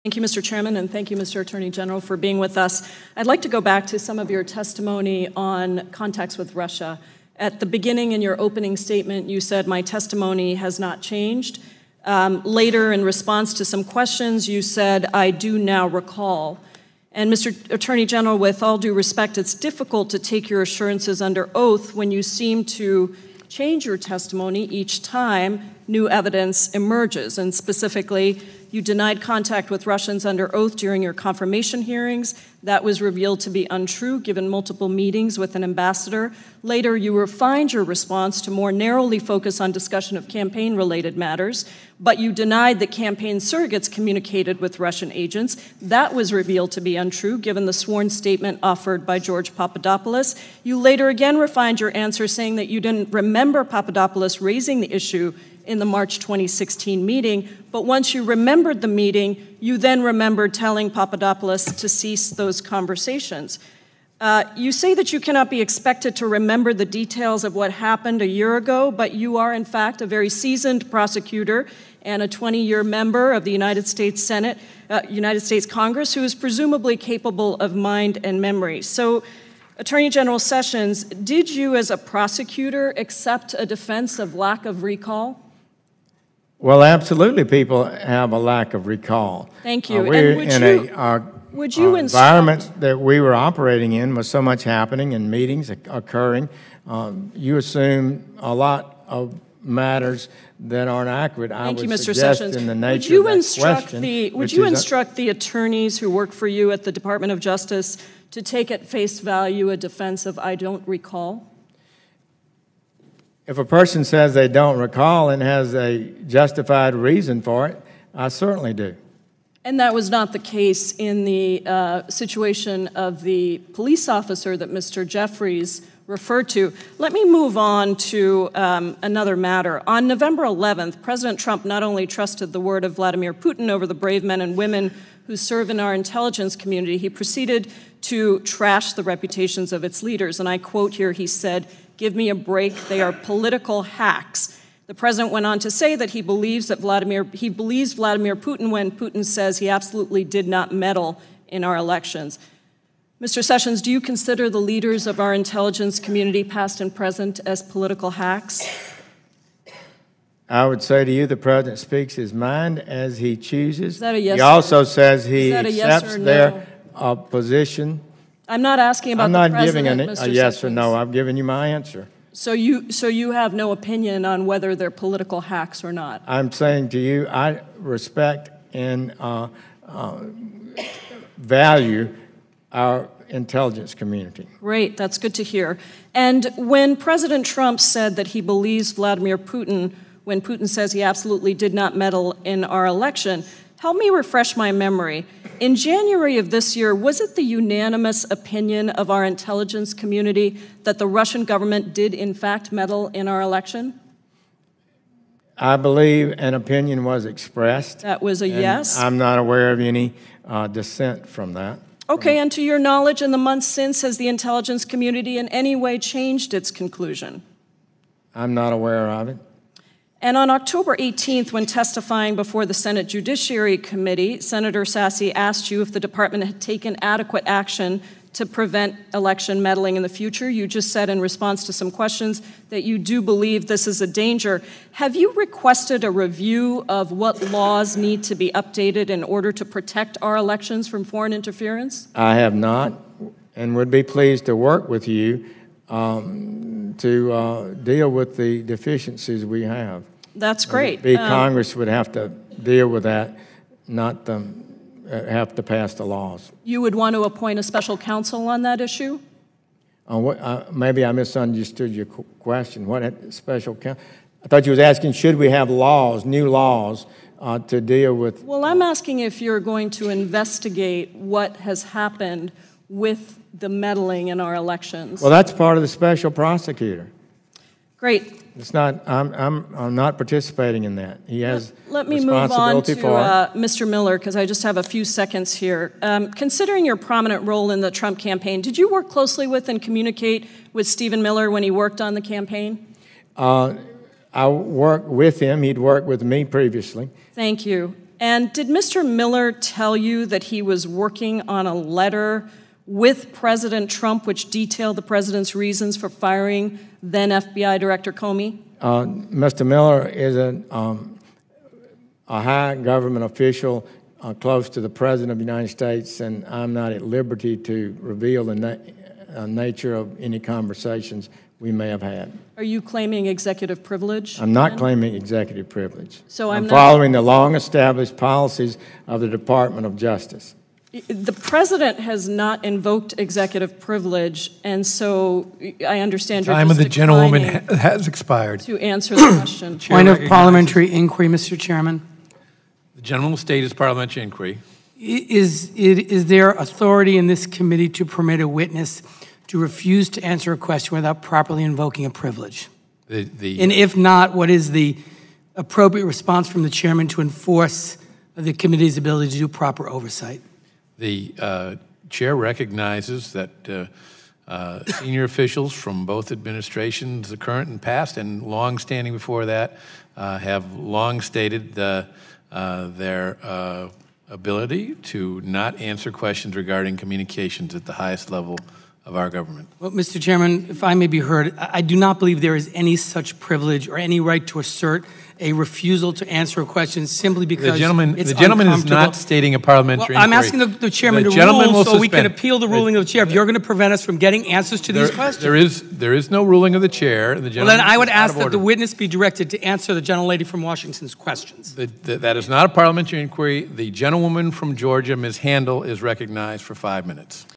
Thank you, Mr. Chairman, and thank you, Mr. Attorney General, for being with us. I'd like to go back to some of your testimony on contacts with Russia. At the beginning, in your opening statement, you said, "My testimony has not changed." Later, in response to some questions, you said, "I do now recall." And Mr. Attorney General, with all due respect, it's difficult to take your assurances under oath when you seem to change your testimony each time new evidence emerges. And specifically, you denied contact with Russians under oath during your confirmation hearings. That was revealed to be untrue, given multiple meetings with an ambassador. Later, you refined your response to more narrowly focus on discussion of campaign-related matters, but you denied that campaign surrogates communicated with Russian agents. That was revealed to be untrue, given the sworn statement offered by George Papadopoulos. You later again refined your answer, saying that you didn't remember Papadopoulos raising the issue in the March 2016 meeting, but once you remembered the meeting, you then remembered telling Papadopoulos to cease those conversations. You say that you cannot be expected to remember the details of what happened a year ago, but you are, in fact, a very seasoned prosecutor and a 20-year member of the United States Senate, United States Congress, who is presumably capable of mind and memory. So, Attorney General Sessions, did you, as a prosecutor, accept a defense of lack of recall? Well, absolutely, people have a lack of recall. Thank you. We're and in an environment that we were operating in with so much happening and meetings occurring. You assume a lot of matters that aren't accurate. Thank you, Mr. Sessions. In the nature would you instruct the attorneys who work for you at the Department of Justice to take at face value a defense of "I don't recall"? If a person says they don't recall and has a justified reason for it, I certainly do. And that was not the case in the situation of the police officer that Mr. Jeffries referred to. Let me move on to another matter. On November 11th, President Trump not only trusted the word of Vladimir Putin over the brave men and women who serve in our intelligence community, he proceeded to trash the reputations of its leaders. And I quote here, he said, "Give me a break, they are political hacks." The president went on to say that he believes Vladimir Putin when Putin says he absolutely did not meddle in our elections. Mr. Sessions, do you consider the leaders of our intelligence community, past and present, as political hacks? I would say to you, the president speaks his mind as he chooses. Is that a yes? He also says he accepts yes or no? their position. I'm not asking about I'm the not president, giving Mr. a yes Sessions. or no. I've given you my answer. So you have no opinion on whether they're political hacks or not? I'm saying to you, I respect and value our intelligence community. Great, that's good to hear. And when President Trump said that he believes Vladimir Putin when Putin says he absolutely did not meddle in our election, help me refresh my memory. In January of this year, was it the unanimous opinion of our intelligence community that the Russian government did in fact meddle in our election? I believe an opinion was expressed. That was a yes? I'm not aware of any dissent from that. Okay, and to your knowledge, in the months since, has the intelligence community in any way changed its conclusion? I'm not aware of it. And on October 18th, when testifying before the Senate Judiciary Committee, Senator Sasse asked you if the department had taken adequate action to prevent election meddling in the future. You just said in response to some questions that you do believe this is a danger. Have you requested a review of what laws need to be updated in order to protect our elections from foreign interference? I have not, and would be pleased to work with you to deal with the deficiencies we have. That's great. Congress would have to deal with that, not have to pass the laws. You would want to appoint a special counsel on that issue? Maybe I misunderstood your question. What special counsel? I thought you was asking, should we have laws, new laws, to deal with... Well, I'm asking if you're going to investigate what has happened with the meddling in our elections. Well, that's part of the special prosecutor. Great. It's not. I'm not participating in that. He has Let me move on to for Mr. Miller, because I just have a few seconds here. Considering your prominent role in the Trump campaign, did you work closely with and communicate with Stephen Miller when he worked on the campaign? I worked with him. He'd worked with me previously. Thank you. And did Mr. Miller tell you that he was working on a letter with President Trump which detailed the president's reasons for firing then FBI Director Comey? Mr. Miller is a high government official close to the President of the United States, and I'm not at liberty to reveal the nature of any conversations we may have had. Are you claiming executive privilege? I'm not claiming executive privilege. So I'm following the long-established policies of the Department of Justice. The president has not invoked executive privilege, and so I understand you're Time of the gentlewoman has expired. To answer the question. Point of parliamentary inquiry, Mr. Chairman. The gentleman will state his parliamentary inquiry. Is there authority in this committee to permit a witness to refuse to answer a question without properly invoking a privilege? And if not, what is the appropriate response from the chairman to enforce the committee's ability to do proper oversight? The chair recognizes that senior officials from both administrations, the current and past, and long-standing before that, have long stated their ability to not answer questions regarding communications at the highest level of our government. Well, Mr. Chairman, if I may be heard, I do not believe there is any such privilege or any right to assert a refusal to answer a question simply because the gentleman is not stating a parliamentary inquiry. I'm inquiry. asking the chairman to rule so we can appeal the ruling of the chair. If you're going to prevent us from getting answers to these questions. There is no ruling of the chair. Well, then I would ask that the witness be directed to answer the gentlelady from Washington's questions. That is not a parliamentary inquiry. The gentlewoman from Georgia, Ms. Handel, is recognized for 5 minutes.